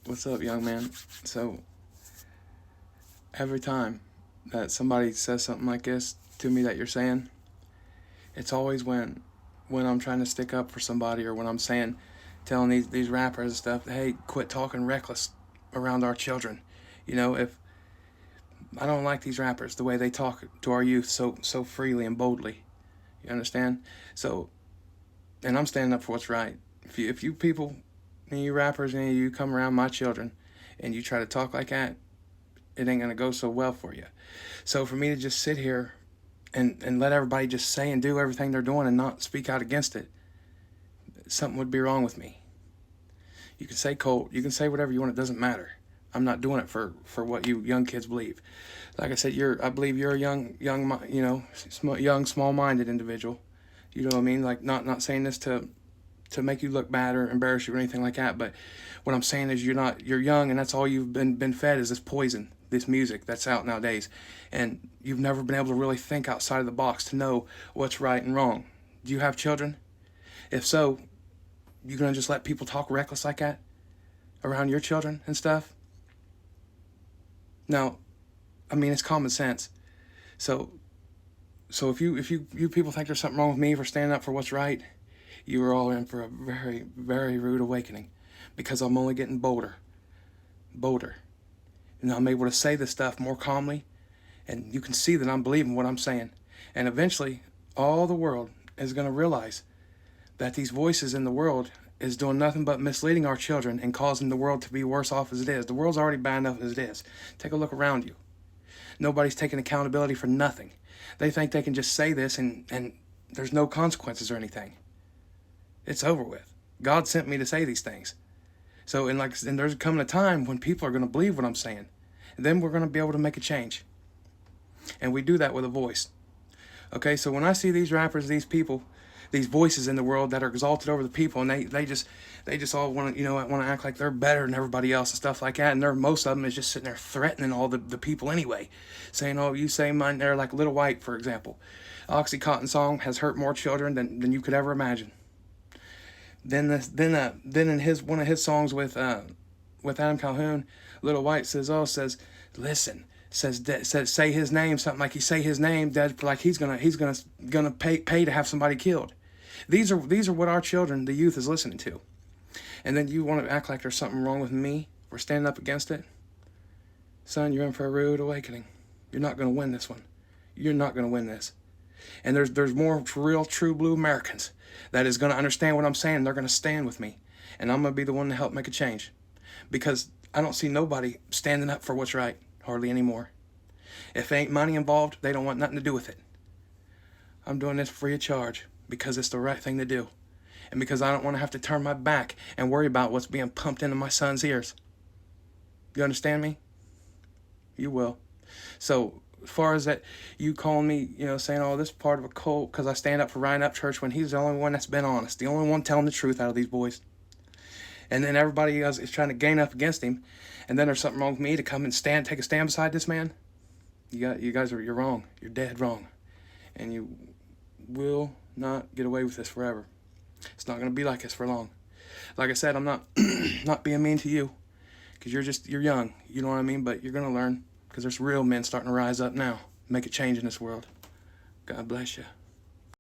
What's up, young man? So, every time that somebody says something like this to me that you're saying, it's always when I'm trying to stick up for somebody, or when I'm telling these rappers and stuff, hey, quit talking reckless around our children. If I don't like these rappers, the way they talk to our youth so freely and boldly. You understand? So, and I'm standing up for what's right. If you people, and you rappers, and you come around my children, and you try to talk like that, it ain't gonna go so well for you. So for me to just sit here and let everybody just say and do everything they're doing and not speak out against it, something would be wrong with me. You can say Colt, you can say whatever you want, it doesn't matter. I'm not doing it for what you young kids believe. Like I said, I believe you're a young, small-minded individual. You know what I mean? Like, not saying this to make you look bad or embarrass you or anything like that, but what I'm saying is you're young, and that's all you've been fed is this poison, this music that's out nowadays, and you've never been able to really think outside of the box to know what's right and wrong. Do you have children? If so, you gonna just let people talk reckless like that around your children and stuff? No, I mean, it's common sense. So if you people think there's something wrong with me for standing up for what's right, you are all in for a very, very rude awakening, because I'm only getting bolder. And I'm able to say this stuff more calmly, and you can see that I'm believing what I'm saying. And eventually, all the world is going to realize that these voices in the world is doing nothing but misleading our children and causing the world to be worse off as it is. The world's already bad enough as it is. Take a look around you. Nobody's taking accountability for nothing. They think they can just say this and there's no consequences or anything. It's over with. God sent me to say these things. So, and there's coming a time when people are going to believe what I'm saying. And then we're going to be able to make a change. And we do that with a voice. Okay, so when I see these rappers, these people, these voices in the world that are exalted over the people, and they just all want to act like they're better than everybody else and stuff like that, and most of them is just sitting there threatening all the people anyway, saying, oh, you say mine, they're like Little White, for example. Oxycontin song has hurt more children than you could ever imagine. Then in one of his songs with Adam Calhoun, Little White says listen, say his name, something like he say his name, Dad, like he's gonna pay to have somebody killed. These are what our children, the youth, is listening to. And then you want to act like there's something wrong with me for standing up against it? Son, you're in for a rude awakening. You're not gonna win this one. You're not gonna win this. And there's more real, true blue Americans that is going to understand what I'm saying. They're going to stand with me. And I'm going to be the one to help make a change. Because I don't see nobody standing up for what's right, hardly anymore. If there ain't money involved, they don't want nothing to do with it. I'm doing this free of charge because it's the right thing to do. And because I don't want to have to turn my back and worry about what's being pumped into my son's ears. You understand me? You will. So, as far as that, you calling me, saying, oh, this is part of a cult because I stand up for Ryan Upchurch, when he's the only one that's been honest, the only one telling the truth out of these boys. And then everybody else is trying to gain up against him, and then there's something wrong with me to come and take a stand beside this man. You're wrong. You're dead wrong. And you will not get away with this forever. It's not going to be like this for long. Like I said, I'm not not being mean to you, because you're young, you know what I mean? But you're going to learn. Because there's real men starting to rise up now, make a change in this world. God bless you.